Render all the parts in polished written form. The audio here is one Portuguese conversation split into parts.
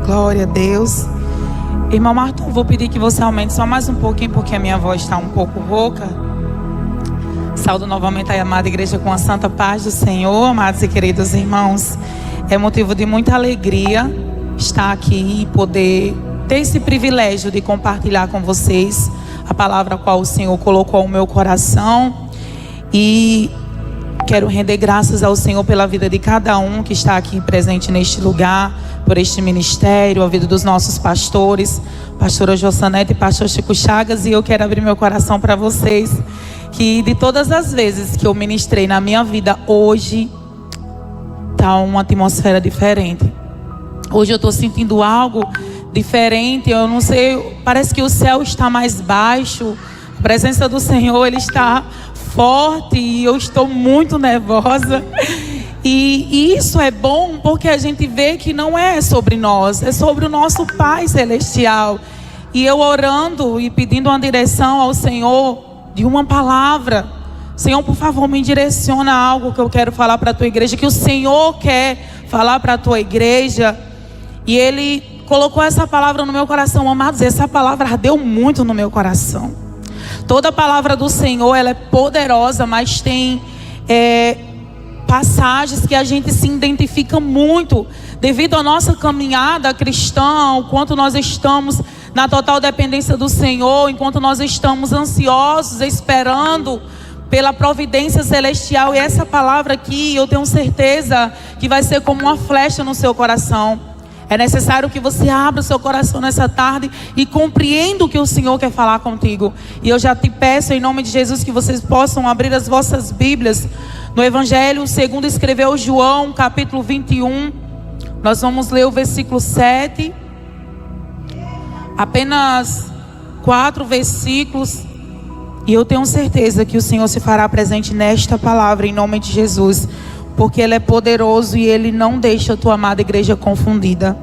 Glória a Deus. Irmão Marton, vou pedir que você aumente só mais um pouquinho, porque a minha voz está um pouco rouca. Saúdo novamente a amada igreja com a santa paz do Senhor. Amados e queridos irmãos, é motivo de muita alegria estar aqui e poder ter esse privilégio de compartilhar com vocês a palavra a qual o Senhor colocou ao meu coração. E quero render graças ao Senhor pela vida de cada um que está aqui presente neste lugar, por este ministério, a vida dos nossos pastores, pastora Jossanete e pastor Chico Chagas. E eu quero abrir meu coração para vocês, que de todas as vezes que eu ministrei na minha vida, hoje está uma atmosfera diferente. Hoje eu estou sentindo algo diferente, eu não sei, parece que o céu está mais baixo, a presença do Senhor, Ele está forte e eu estou muito nervosa. E isso é bom porque a gente vê que não é sobre nós, é sobre o nosso Pai Celestial. E eu orando e pedindo uma direção ao Senhor de uma palavra. Senhor, por favor, me direciona algo que eu quero falar para a tua igreja, que o Senhor quer falar para a tua igreja. E Ele colocou essa palavra no meu coração. Amados, essa palavra ardeu muito no meu coração. Toda a palavra do Senhor, ela é poderosa, mas tem passagens que a gente se identifica muito devido à nossa caminhada cristã, o quanto nós estamos na total dependência do Senhor, enquanto nós estamos ansiosos, esperando pela providência celestial. E essa palavra aqui, eu tenho certeza que vai ser como uma flecha no seu coração. É necessário que você abra o seu coração nessa tarde e compreenda o que o Senhor quer falar contigo. E eu já te peço, em nome de Jesus, que vocês possam abrir as vossas Bíblias no Evangelho segundo escreveu João, capítulo 21. Nós vamos ler o versículo 7. Apenas 4 versículos. E eu tenho certeza que o Senhor se fará presente nesta palavra, em nome de Jesus, porque Ele é poderoso e Ele não deixa a tua amada igreja confundida.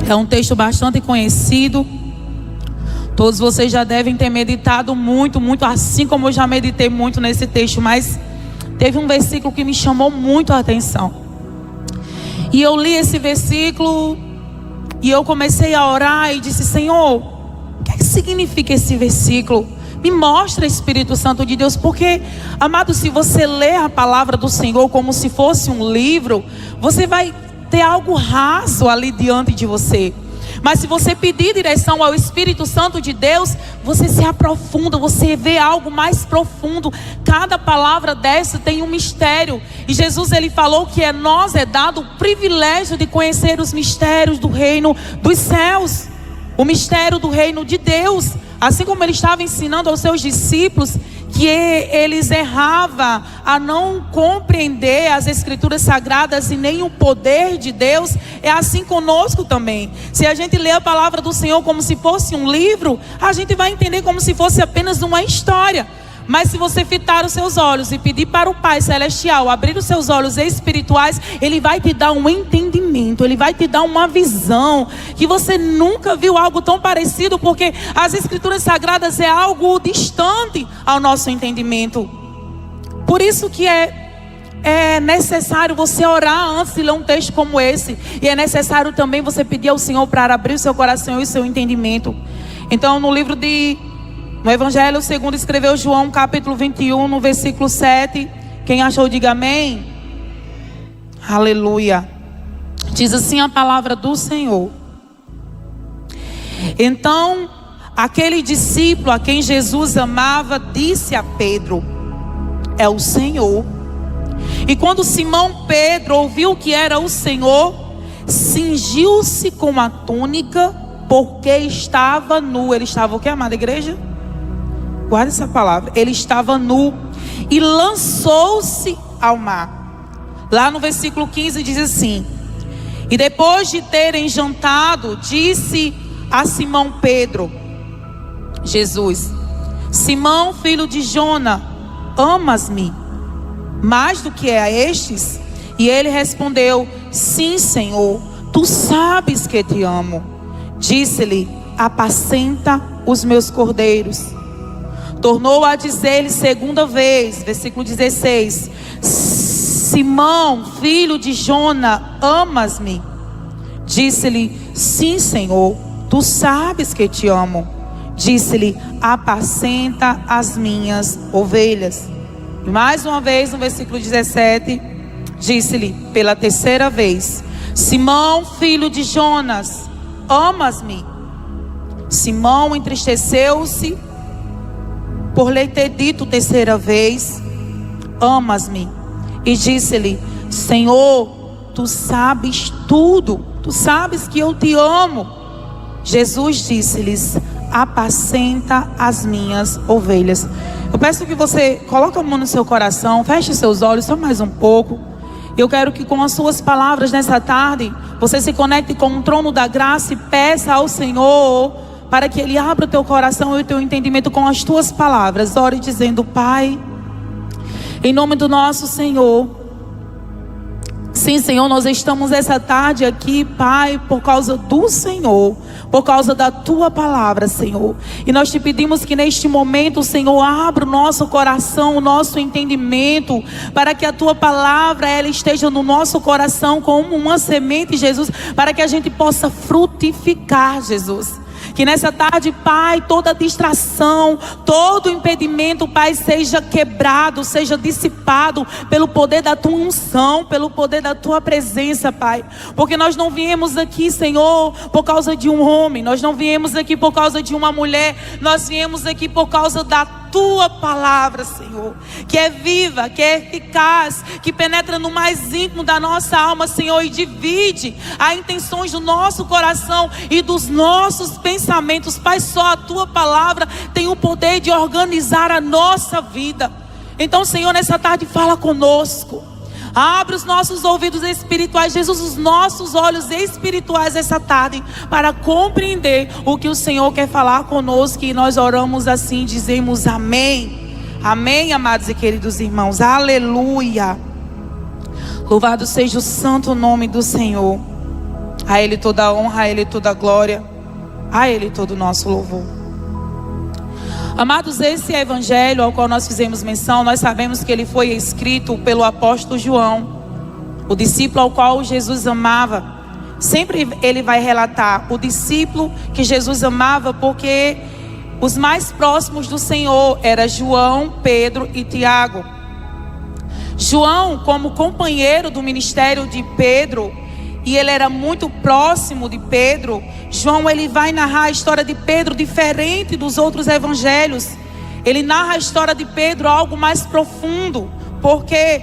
É um texto bastante conhecido. Todos vocês já devem ter meditado muito, assim como eu já meditei muito nesse texto. Mas teve um versículo que me chamou muito a atenção. E eu li esse versículo e eu comecei a orar e disse: Senhor, o que significa esse versículo? Me mostra, Espírito Santo de Deus. Porque, amado, se você ler a palavra do Senhor como se fosse um livro, você vai ter algo raso ali diante de você. Mas se você pedir direção ao Espírito Santo de Deus, você se aprofunda, você vê algo mais profundo. Cada palavra dessa tem um mistério. E Jesus, Ele falou que nós é dado o privilégio de conhecer os mistérios do reino dos céus. O mistério do reino de Deus. Assim como Ele estava ensinando aos seus discípulos que eles erravam a não compreender as escrituras sagradas e nem o poder de Deus, é assim conosco também. Se a gente lê a palavra do Senhor como se fosse um livro, a gente vai entender como se fosse apenas uma história. Mas se você fitar os seus olhos e pedir para o Pai Celestial abrir os seus olhos espirituais, Ele vai te dar um entendimento, Ele vai te dar uma visão que você nunca viu algo tão parecido, porque as escrituras sagradas é algo distante ao nosso entendimento. Por isso que é necessário você orar antes de ler um texto como esse. E é necessário também você pedir ao Senhor para abrir o seu coração e o seu entendimento. Então, no Evangelho segundo escreveu João, capítulo 21, no versículo 7. Quem achou, diga amém. Aleluia. Diz assim a palavra do Senhor: Então, aquele discípulo a quem Jesus amava disse a Pedro: É o Senhor. E quando Simão Pedro ouviu que era o Senhor, cingiu-se com a túnica, porque estava nu. Ele estava o que, amada igreja? Guarda essa palavra. Ele estava nu e lançou-se ao mar. Lá no versículo 15 diz assim: E depois de terem jantado, disse a Simão Pedro, Jesus: Simão, filho de Jona, amas-me mais do que a estes? E ele respondeu: Sim, Senhor, tu sabes que te amo. Disse-lhe: Apacenta os meus cordeiros. Tornou a dizer-lhe segunda vez, versículo 16: Simão, filho de Jona, amas-me? Disse-lhe: sim, Senhor, tu sabes que te amo. Disse-lhe: apacenta as minhas ovelhas. E mais uma vez, no versículo 17, disse-lhe pela terceira vez: Simão, filho de Jonas, amas-me? Simão entristeceu-se por lhe ter dito terceira vez: amas-me? E disse-lhe: Senhor, tu sabes tudo, tu sabes que eu te amo. Jesus disse-lhes: apacenta as minhas ovelhas. Eu peço que você coloque a mão no seu coração, feche seus olhos só mais um pouco. Eu quero que com as suas palavras nessa tarde, você se conecte com o trono da graça e peça ao Senhor para que Ele abra o teu coração e o teu entendimento com as tuas palavras. Ore dizendo: Pai, em nome do nosso Senhor, sim, Senhor, nós estamos essa tarde aqui, Pai, por causa do Senhor, por causa da Tua palavra, Senhor. E nós te pedimos que neste momento, Senhor, abra o nosso coração, o nosso entendimento, para que a Tua palavra, ela esteja no nosso coração como uma semente, Jesus, para que a gente possa frutificar, Jesus. Que nessa tarde, Pai, toda distração, todo impedimento, Pai, seja quebrado, seja dissipado pelo poder da Tua unção, pelo poder da Tua presença, Pai. Porque nós não viemos aqui, Senhor, por causa de um homem, nós não viemos aqui por causa de uma mulher, nós viemos aqui por causa da Tua palavra, Senhor, que é viva, que é eficaz, que penetra no mais íntimo da nossa alma, Senhor, e divide as intenções do nosso coração e dos nossos pensamentos. Pai, só a Tua palavra tem o poder de organizar a nossa vida. Então, Senhor, nessa tarde fala conosco. Abre os nossos ouvidos espirituais, Jesus, os nossos olhos espirituais essa tarde, para compreender o que o Senhor quer falar conosco. E nós oramos assim, dizemos amém. Amém, amados e queridos irmãos. Aleluia. Louvado seja o santo nome do Senhor. A Ele toda a honra, a Ele toda a glória, a Ele todo o nosso louvor. Amados, esse evangelho ao qual nós fizemos menção, nós sabemos que ele foi escrito pelo apóstolo João, o discípulo ao qual Jesus amava. Sempre ele vai relatar o discípulo que Jesus amava, porque os mais próximos do Senhor eram João, Pedro e Tiago. João, como companheiro do ministério de Pedro, e ele era muito próximo de Pedro, João, ele vai narrar a história de Pedro diferente dos outros evangelhos. Ele narra a história de Pedro algo mais profundo. Porque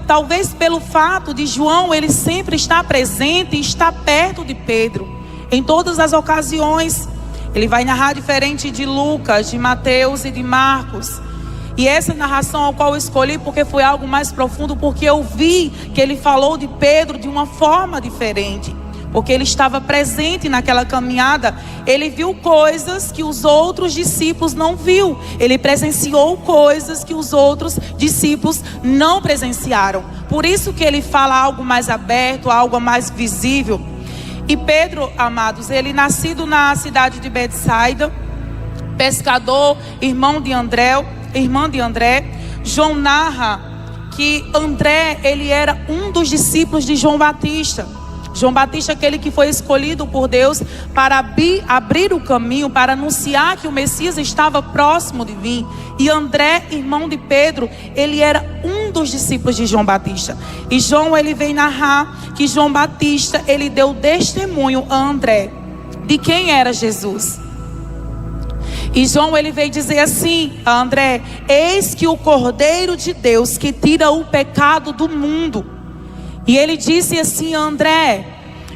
talvez pelo fato de João ele sempre estar presente e estar perto de Pedro em todas as ocasiões. Ele vai narrar diferente de Lucas, de Mateus e de Marcos. E essa narração ao qual eu escolhi, porque foi algo mais profundo, porque eu vi que ele falou de Pedro de uma forma diferente. Porque ele estava presente naquela caminhada. Ele viu coisas que os outros discípulos não viu. Ele presenciou coisas que os outros discípulos não presenciaram. Por isso que ele fala algo mais aberto, algo mais visível. E Pedro, amados, ele nascido na cidade de Betsaida, pescador, irmã de André. João narra que André, ele era um dos discípulos de João Batista. João Batista, aquele que foi escolhido por Deus para abrir o caminho, para anunciar que o Messias estava próximo de vir. E André, irmão de Pedro, ele era um dos discípulos de João Batista. E João, ele vem narrar que João Batista, ele deu testemunho a André de quem era Jesus. E João, ele veio dizer assim a André: eis que o Cordeiro de Deus que tira o pecado do mundo. E ele disse assim a André: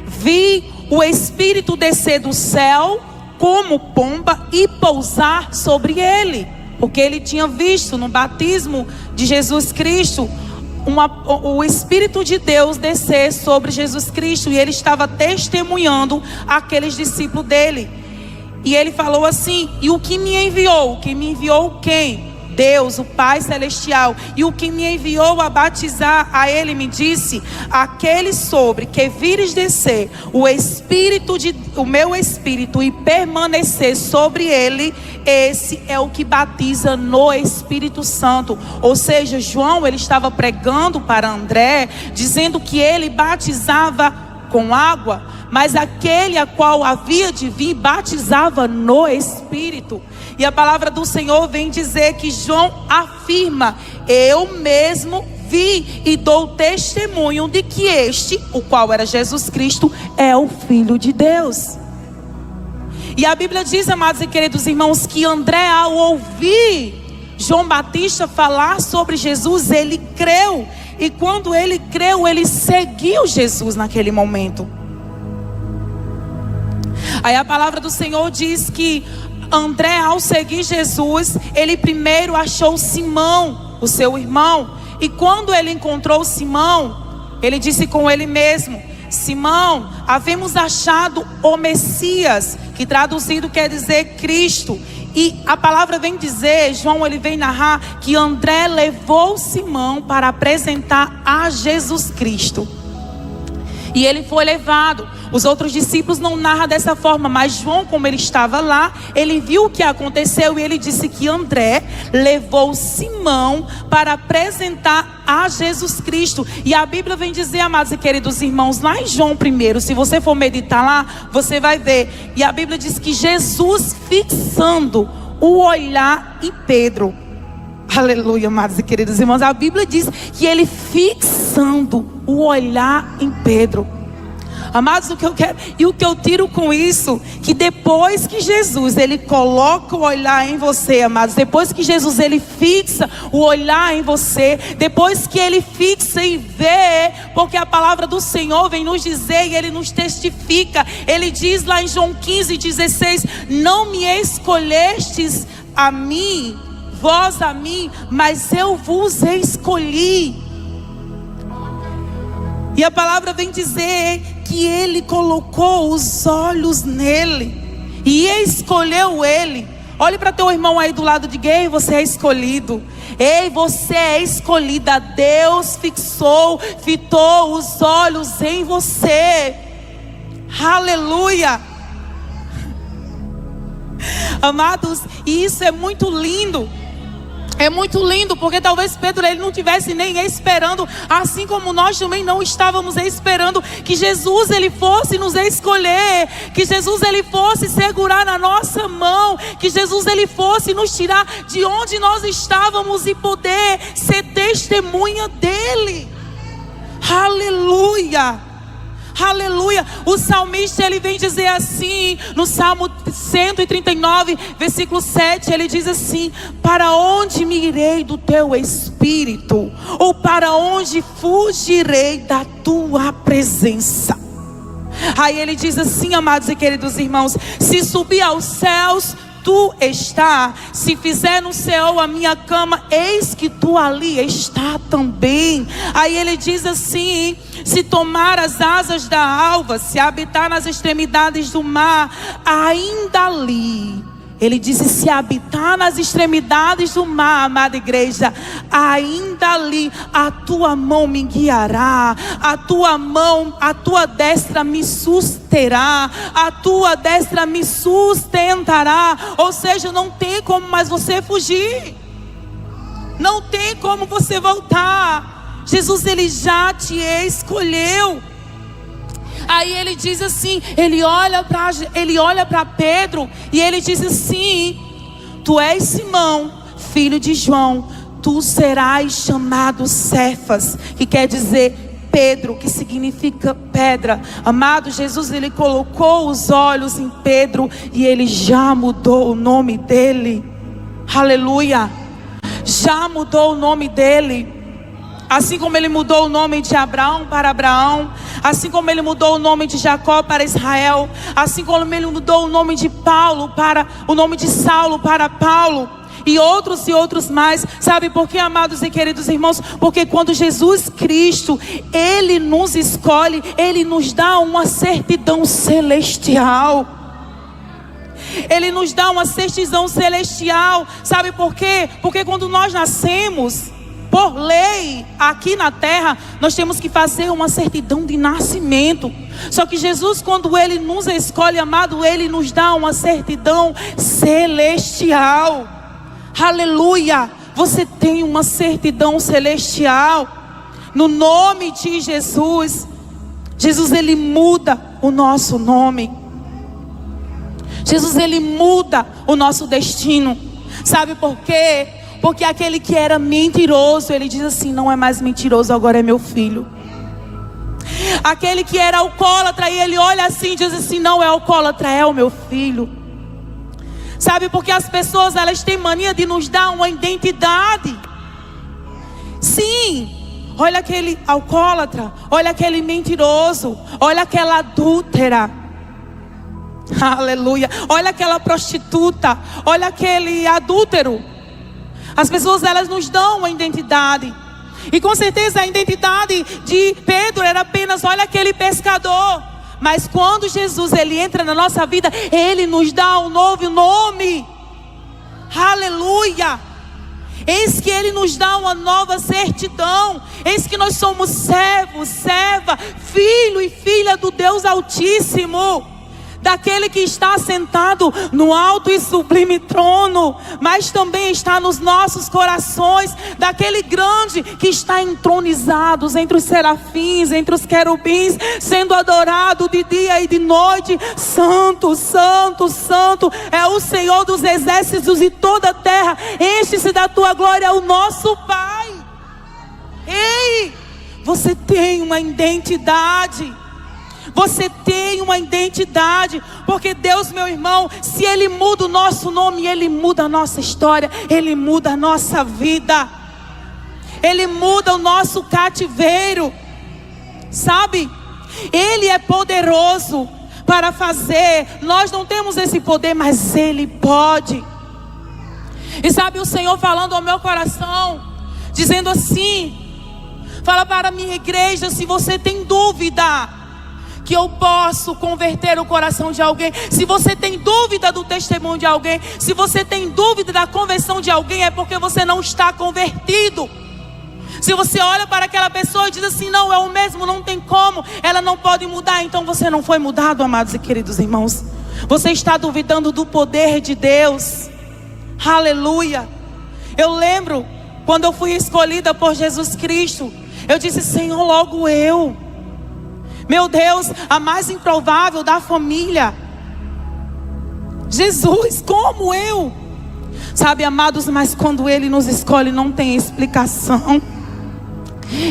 vi o Espírito descer do céu como pomba e pousar sobre ele. Porque ele tinha visto no batismo de Jesus Cristo o Espírito de Deus descer sobre Jesus Cristo. E ele estava testemunhando aqueles discípulos dele. E ele falou assim: e o que me enviou? O que me enviou quem? Deus, o Pai Celestial, e o que me enviou a batizar a ele me disse: aquele sobre que vires descer o meu Espírito e permanecer sobre ele, esse é o que batiza no Espírito Santo. Ou seja, João, ele estava pregando para André, dizendo que ele batizava com água, mas aquele a qual havia de vir batizava no Espírito. E a palavra do Senhor vem dizer que João afirma: eu mesmo vi e dou testemunho de que este, o qual era Jesus Cristo, é o Filho de Deus. E a Bíblia diz, amados e queridos irmãos, que André, ao ouvir João Batista falar sobre Jesus, ele creu. E quando ele creu, ele seguiu Jesus naquele momento. Aí a palavra do Senhor diz que André, ao seguir Jesus, ele primeiro achou Simão, o seu irmão. E quando ele encontrou Simão, ele disse com ele mesmo: Simão, havemos achado o Messias, que traduzido quer dizer Cristo. E a palavra vem dizer, João ele vem narrar, que André levou Simão para apresentar a Jesus Cristo. E ele foi levado. Os outros discípulos não narram dessa forma, mas João, como ele estava lá, ele viu o que aconteceu e ele disse que André levou Simão para apresentar a Jesus Cristo. E a Bíblia vem dizer, amados e queridos irmãos, lá em João 1, se você for meditar lá, você vai ver. E a Bíblia diz que Jesus, fixando o olhar em Pedro, aleluia, amados e queridos irmãos, a Bíblia diz que ele fixando o olhar em Pedro. Amados, o que eu quero e o que eu tiro com isso, que depois que Jesus ele coloca o olhar em você, amados, depois que Jesus ele fixa o olhar em você, depois que ele fixa e vê, porque a palavra do Senhor vem nos dizer e ele nos testifica, ele diz lá em João 15:16, não me escolhestes a mim, vós a mim, mas eu vos escolhi. E a palavra vem dizer que ele colocou os olhos nele e escolheu ele. Olhe para teu irmão aí do lado de gay, você é escolhido. Ei, você é escolhida. Deus fitou os olhos em você. Aleluia. Amados, e isso é muito lindo. É muito lindo, porque talvez Pedro ele não tivesse nem esperando, assim como nós também não estávamos esperando que Jesus ele fosse nos escolher, que Jesus ele fosse segurar na nossa mão, que Jesus ele fosse nos tirar de onde nós estávamos e poder ser testemunha dele. Aleluia. Aleluia. O salmista ele vem dizer assim no Salmo 139 versículo 7, ele diz assim: para onde me irei do teu espírito, ou para onde fugirei da tua presença? Aí ele diz assim, amados e queridos irmãos: se subir aos céus, tu está. Se fizer no céu a minha cama, eis que tu ali está também. Aí ele diz assim: se tomar as asas da alva, se habitar nas extremidades do mar, ainda ali. Ele disse: se habitar nas extremidades do mar, amada igreja, ainda ali a tua mão me guiará, a tua destra me susterá, a tua destra me sustentará. Ou seja, não tem como mais você fugir, não tem como você voltar. Jesus ele já te escolheu. Aí ele diz assim, ele olha para Pedro e ele diz assim: tu és Simão, filho de João, tu serás chamado Cefas, que quer dizer Pedro, que significa pedra. Amado, Jesus ele colocou os olhos em Pedro e ele já mudou o nome dele. Aleluia. Já mudou o nome dele. Assim como ele mudou o nome de Abraão para Abraão, assim como ele mudou o nome de Jacó para Israel, assim como ele mudou o nome de Paulo para o nome de Saulo para Paulo, e outros mais. Sabe por quê, amados e queridos irmãos? Porque quando Jesus Cristo ele nos escolhe, ele nos dá uma certidão celestial. Ele nos dá uma certidão celestial. Sabe por quê? Porque quando nós nascemos, por lei, aqui na terra, nós temos que fazer uma certidão de nascimento. Só que Jesus, quando Ele nos escolhe, amado, Ele nos dá uma certidão celestial. Aleluia! Você tem uma certidão celestial. No nome de Jesus. Jesus, Ele muda o nosso nome. Jesus, Ele muda o nosso destino. Sabe por quê? Porque aquele que era mentiroso, Ele diz assim: não é mais mentiroso, agora é meu filho. Aquele que era alcoólatra, e Ele olha assim e diz assim: não é alcoólatra, é o meu filho. Sabe, porque as pessoas, elas têm mania de nos dar uma identidade. Sim. Olha aquele alcoólatra, olha aquele mentiroso, olha aquela adúltera. Aleluia. Olha aquela prostituta, olha aquele adúltero. As pessoas, elas nos dão uma identidade. E com certeza a identidade de Pedro era apenas: olha aquele pescador. Mas quando Jesus, Ele entra na nossa vida, Ele nos dá um novo nome. Aleluia. Eis que Ele nos dá uma nova certidão. Eis que nós somos servo, serva, filho e filha do Deus Altíssimo. Daquele que está sentado no alto e sublime trono, mas também está nos nossos corações. Daquele grande que está entronizado entre os serafins, entre os querubins, sendo adorado de dia e de noite. Santo, santo, santo é o Senhor dos exércitos, e toda a terra enche-se da tua glória, o nosso Pai. Ei, você tem uma identidade. Você tem uma identidade. Porque Deus, meu irmão, se Ele muda o nosso nome, Ele muda a nossa história, Ele muda a nossa vida, Ele muda o nosso cativeiro. Sabe? Ele é poderoso para fazer. Nós não temos esse poder, mas Ele pode. E sabe, o Senhor falando ao meu coração, dizendo assim: fala para a minha igreja, se você tem dúvida que eu posso converter o coração de alguém, se você tem dúvida do testemunho de alguém, se você tem dúvida da conversão de alguém, é porque você não está convertido. Se você olha para aquela pessoa e diz assim: não, é o mesmo, não tem como, ela não pode mudar, então você não foi mudado, amados e queridos irmãos. Você está duvidando do poder de Deus. Aleluia. Eu lembro quando eu fui escolhida por Jesus Cristo, eu disse: Senhor, logo eu. Meu Deus, a mais improvável da família. Jesus, como eu? Sabe, amados, mas quando Ele nos escolhe, não tem explicação.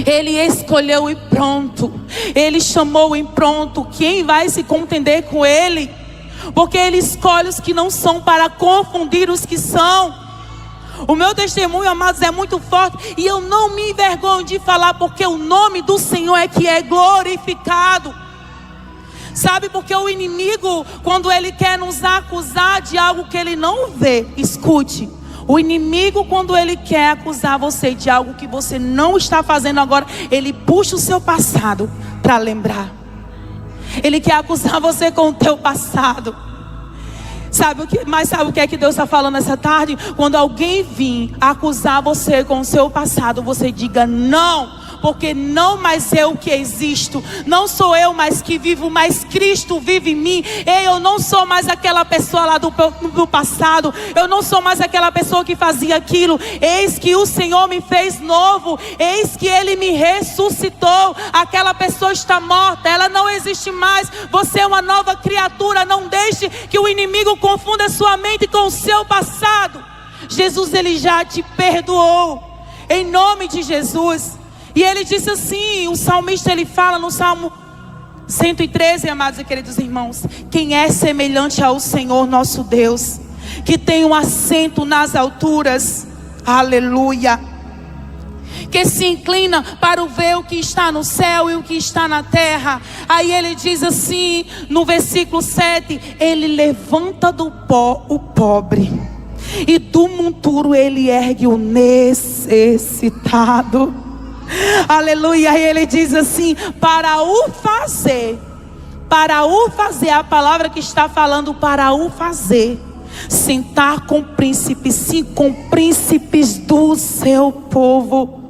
Ele escolheu e pronto. Ele chamou e pronto. Quem vai se contender com Ele? Porque Ele escolhe os que não são para confundir os que são. O meu testemunho, amados, é muito forte, e eu não me envergonho de falar, porque o nome do Senhor é que é glorificado. Sabe, porque o inimigo, quando ele quer nos acusar de algo que ele não vê, escute, o inimigo, quando ele quer acusar você de algo que você não está fazendo agora, ele puxa o seu passado para lembrar. Ele quer acusar você com o teu passado. Sabe o que é que Deus está falando essa tarde? Quando alguém vir acusar você com o seu passado, você diga: não, porque não mais eu que existo, não sou eu mais que vivo, mas Cristo vive em mim. Eu não sou mais aquela pessoa lá do passado, eu não sou mais aquela pessoa que fazia aquilo. Eis que o Senhor me fez novo, eis que Ele me ressuscitou. Aquela pessoa está morta, ela não existe mais, você é uma nova criatura. Não deixe que o inimigo confunda a sua mente com o seu passado. Jesus, Ele já te perdoou, em nome de Jesus. E Ele disse assim, o salmista, ele fala no Salmo 113, amados e queridos irmãos: quem é semelhante ao Senhor nosso Deus, que tem um assento nas alturas, aleluia, que se inclina para ver o que está no céu e o que está na terra. Aí ele diz assim, no versículo 7, Ele levanta do pó o pobre, e do monturo Ele ergue o necessitado. Aleluia. E Ele diz assim: para o fazer para o fazer, a palavra que está falando para o fazer, sentar com príncipes, sim, com príncipes do seu povo.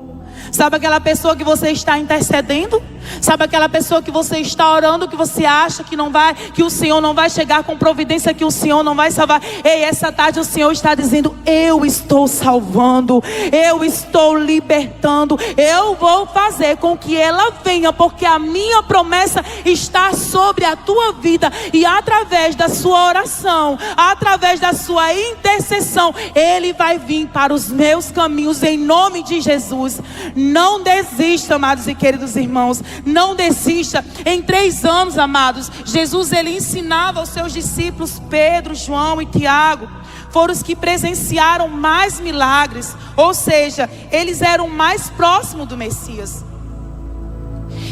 Sabe aquela pessoa que você está intercedendo? Sabe aquela pessoa que você está orando, que você acha que não vai, que o Senhor não vai chegar com providência, que o Senhor não vai salvar? Ei, essa tarde o Senhor está dizendo: eu estou salvando, eu estou libertando, eu vou fazer com que ela venha, porque a minha promessa está sobre a tua vida, e através da sua oração, através da sua intercessão, Ele vai vir para os meus caminhos, em nome de Jesus. Não desista, amados e queridos irmãos, não desista. Em 3 anos, amados, Jesus, ele ensinava aos seus discípulos, Pedro, João e Tiago, foram os que presenciaram mais milagres, ou seja, eles eram mais próximos do Messias.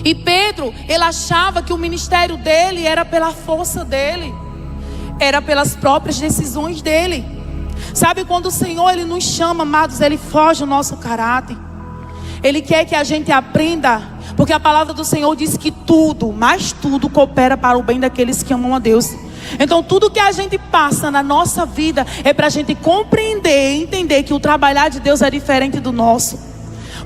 E Pedro, ele achava que o ministério dele era pela força dele, era pelas próprias decisões dele. Sabe, quando o Senhor ele nos chama, amados, ele foge o nosso caráter. Ele quer que a gente aprenda, porque a palavra do Senhor diz que tudo, mas tudo coopera para o bem daqueles que amam a Deus. Então tudo que a gente passa na nossa vida é para a gente compreender e entender que o trabalhar de Deus é diferente do nosso.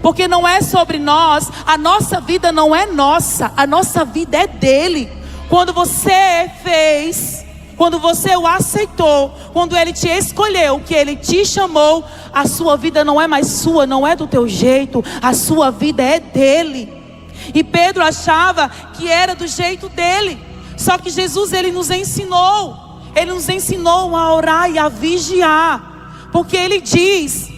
Porque não é sobre nós, a nossa vida não é nossa, a nossa vida é dele. Quando você fez, quando você o aceitou, quando ele te escolheu, que ele te chamou, a sua vida não é mais sua, não é do teu jeito, a sua vida é dele. E Pedro achava que era do jeito dele. Só que Jesus, ele nos ensinou a orar e a vigiar, porque ele diz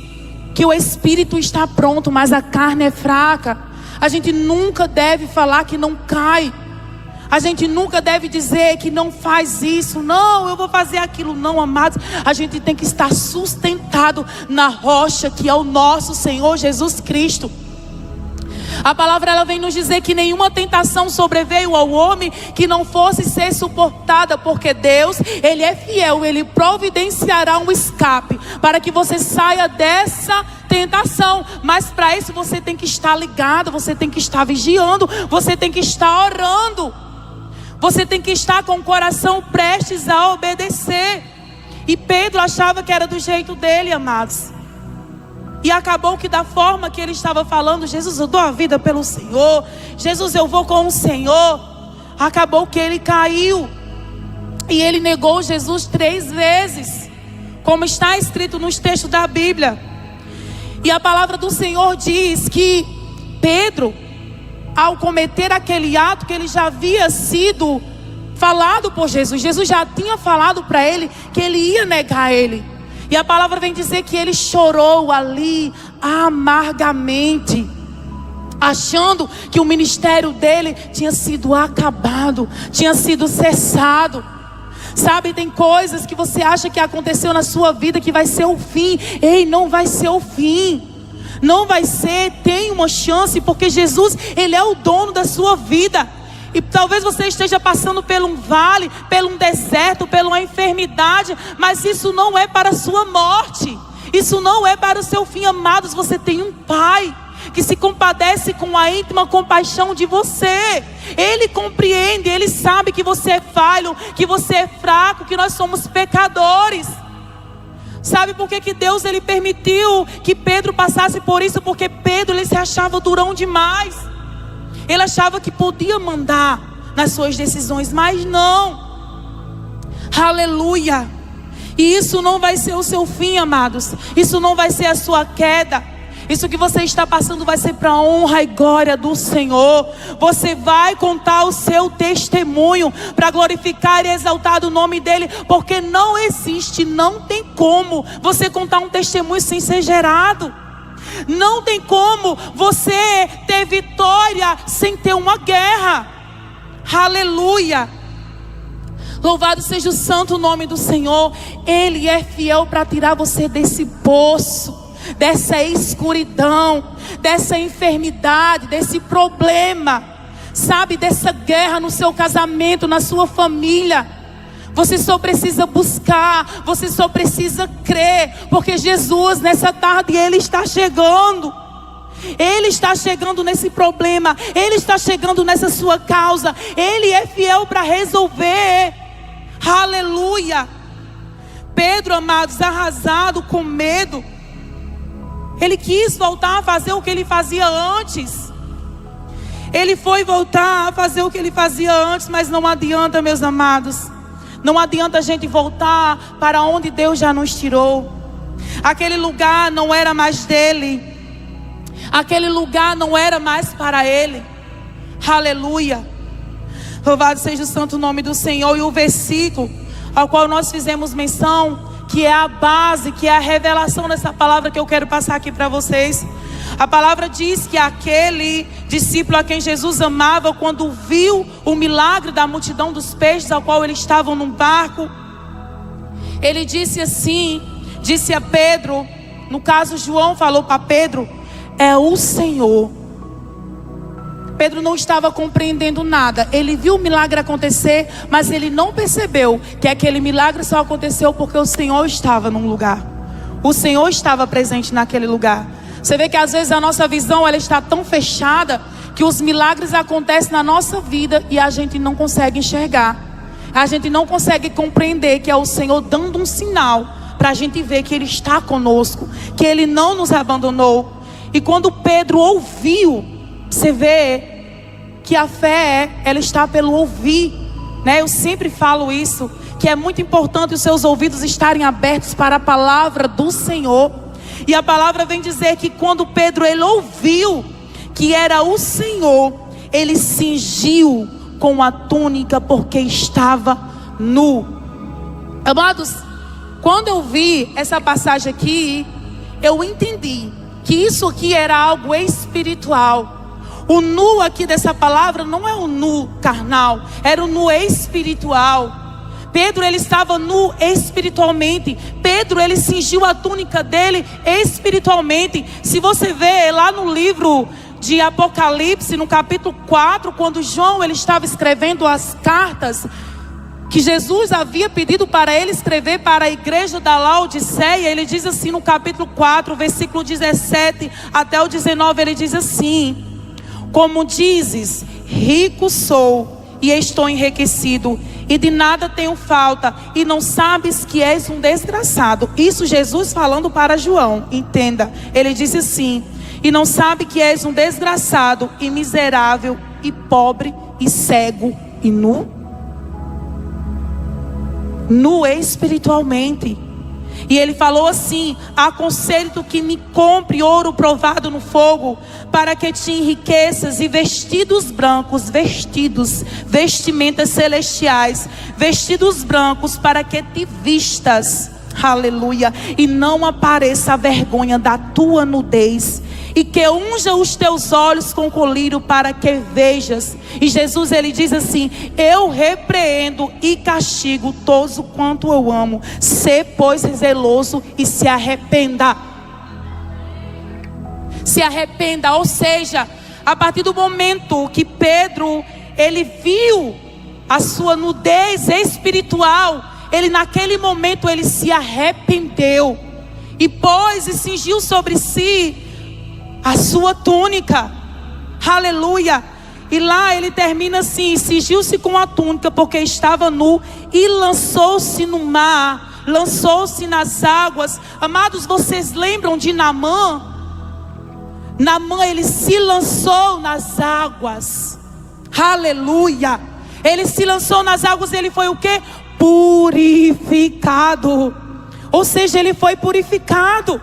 que o espírito está pronto, mas a carne é fraca. A gente nunca deve falar que não cai. A gente nunca deve dizer que não faz isso, não, eu vou fazer aquilo. Não, amados, a gente tem que estar sustentado na rocha que é o nosso Senhor Jesus Cristo. A palavra ela vem nos dizer que nenhuma tentação sobreveio ao homem que não fosse ser suportada, porque Deus, ele é fiel, ele providenciará um escape para que você saia dessa tentação. Mas para isso você tem que estar ligado, você tem que estar vigiando, você tem que estar orando. Você tem que estar com o coração prestes a obedecer. E Pedro achava que era do jeito dele, amados. E acabou que da forma que ele estava falando, Jesus, eu dou a vida pelo Senhor, Jesus, eu vou com o Senhor, acabou que ele caiu. E ele negou Jesus 3 vezes, como está escrito nos textos da Bíblia. E a palavra do Senhor diz que Pedro, ao cometer aquele ato que ele já havia sido falado por Jesus, Jesus já tinha falado para ele que ele ia negar ele. E a palavra vem dizer que ele chorou ali amargamente, achando que o ministério dele tinha sido acabado, tinha sido cessado. Sabe, tem coisas que você acha que aconteceu na sua vida que vai ser o fim. Ei, não vai ser o fim. Não vai ser, tem uma chance, porque Jesus, ele é o dono da sua vida. E talvez você esteja passando por um vale, por um deserto, por uma enfermidade, mas isso não é para a sua morte, isso não é para o seu fim, amados. Você tem um Pai que se compadece com a íntima compaixão de você. Ele compreende, ele sabe que você é falho, que você é fraco, que nós somos pecadores. Sabe por que Deus ele permitiu que Pedro passasse por isso? Porque Pedro ele se achava durão demais. Ele achava que podia mandar nas suas decisões, mas não. Aleluia. E isso não vai ser o seu fim, amados. Isso não vai ser a sua queda. Isso que você está passando vai ser para a honra e glória do Senhor. Você vai contar o seu testemunho para glorificar e exaltar o nome dEle. Porque não existe, não tem como você contar um testemunho sem ser gerado. Não tem como você ter vitória sem ter uma guerra. Aleluia. Louvado seja o santo nome do Senhor. Ele é fiel para tirar você desse poço, dessa escuridão, dessa enfermidade, desse problema, sabe, dessa guerra no seu casamento, na sua família. Você só precisa buscar, você só precisa crer, porque Jesus nessa tarde ele está chegando. Ele está chegando nesse problema. Ele está chegando nessa sua causa. Ele é fiel para resolver. Aleluia. Pedro, amados, arrasado, com medo, ele quis voltar a fazer o que ele fazia antes. Ele foi voltar a fazer o que ele fazia antes, mas não adianta, meus amados. Não adianta a gente voltar para onde Deus já nos tirou. Aquele lugar não era mais dele. Aquele lugar não era mais para ele. Aleluia. Louvado seja o santo nome do Senhor. E o versículo ao qual nós fizemos menção, que é a base, que é a revelação dessa palavra que eu quero passar aqui para vocês. A palavra diz que aquele discípulo a quem Jesus amava, quando viu o milagre da multidão dos peixes, ao qual eles estavam num barco, ele disse assim, disse a Pedro, no caso João falou para Pedro, é o Senhor. Pedro não estava compreendendo nada. Ele viu o milagre acontecer, mas ele não percebeu que aquele milagre só aconteceu porque o Senhor estava num lugar. O Senhor estava presente naquele lugar. Você vê que às vezes a nossa visão ela está tão fechada que os milagres acontecem na nossa vida e a gente não consegue enxergar. A gente não consegue compreender que é o Senhor dando um sinal para a gente ver que Ele está conosco, que Ele não nos abandonou. E quando Pedro ouviu, você vê que a fé, ela está pelo ouvir, né? Eu sempre falo isso, que é muito importante os seus ouvidos estarem abertos para a palavra do Senhor. E a palavra vem dizer que quando Pedro ele ouviu que era o Senhor, ele cingiu com a túnica porque estava nu. Amados, quando eu vi essa passagem aqui, eu entendi que isso aqui era algo espiritual. O nu aqui dessa palavra não é o nu carnal, era o nu espiritual. Pedro ele estava nu espiritualmente. Pedro ele cingiu a túnica dele espiritualmente. Se você vê lá no livro de Apocalipse, no capítulo 4, quando João ele estava escrevendo as cartas que Jesus havia pedido para ele escrever para a igreja da Laodiceia, ele diz assim no capítulo 4, versículo 17 até o 19, ele diz assim: como dizes, rico sou e estou enriquecido, e de nada tenho falta, e não sabes que és um desgraçado. Isso Jesus falando para João, entenda. Ele disse assim: e não sabe que és um desgraçado, e miserável, e pobre, e cego, e nu? Nu espiritualmente. E ele falou assim: aconselho-te que me compre ouro provado no fogo, para que te enriqueças, e vestidos brancos, vestimentas celestiais, vestidos brancos, para que te vistas, aleluia, e não apareça a vergonha da tua nudez, e que unja os teus olhos com colírio, para que vejas. E Jesus ele diz assim: eu repreendo e castigo todos quanto eu amo. Sê pois zeloso e se arrependa. Se arrependa. Ou seja, a partir do momento que Pedro ele viu a sua nudez espiritual, ele naquele momento ele se arrependeu e pôs e cingiu sobre si a sua túnica, aleluia. E lá ele termina assim: cingiu-se com a túnica porque estava nu, e lançou-se no mar, lançou-se nas águas. Amados, vocês lembram de Naamã? Naamã ele se lançou nas águas, aleluia. Ele se lançou nas águas, ele foi o quê? Purificado. Ou seja, ele foi purificado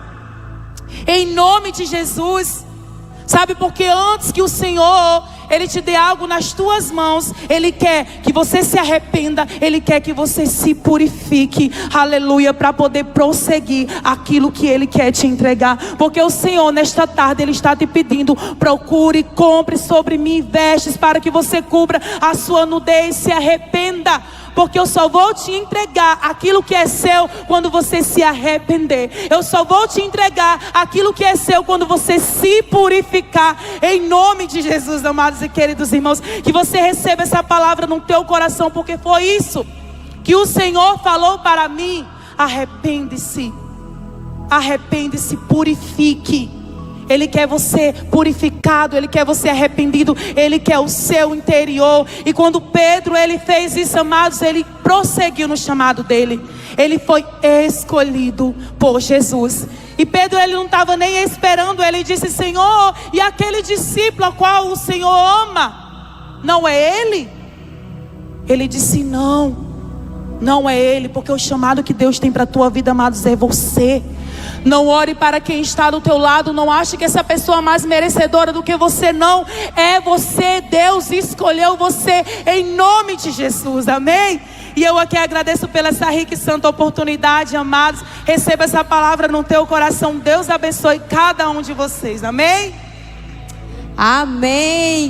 em nome de Jesus. Sabe, porque antes que o Senhor ele te dê algo nas tuas mãos, Ele quer que você se arrependa, Ele quer que você se purifique, aleluia, para poder prosseguir aquilo que Ele quer te entregar. Porque o Senhor nesta tarde Ele está te pedindo: procure, compre sobre mim vestes para que você cubra a sua nudez, se arrependa. Porque eu só vou te entregar aquilo que é seu quando você se arrepender. Eu só vou te entregar aquilo que é seu quando você se purificar. Em nome de Jesus, amados e queridos irmãos, que você receba essa palavra no teu coração, porque foi isso que o Senhor falou para mim. Arrepende-se, arrepende-se, purifique. Ele quer você purificado, Ele quer você arrependido, Ele quer o seu interior. E quando Pedro, ele fez isso, amados, ele prosseguiu no chamado dele. Ele foi escolhido por Jesus. E Pedro, ele não estava nem esperando. Ele disse: Senhor, e aquele discípulo ao qual o Senhor ama, não é ele? Ele disse: não é ele, porque o chamado que Deus tem para a tua vida, amados, é você. Não ore para quem está do teu lado. Não ache que essa pessoa é mais merecedora do que você. Não, é você. Deus escolheu você em nome de Jesus, amém? E eu aqui agradeço pela essa rica e santa oportunidade, amados. Receba essa palavra no teu coração. Deus abençoe cada um de vocês, amém? Amém.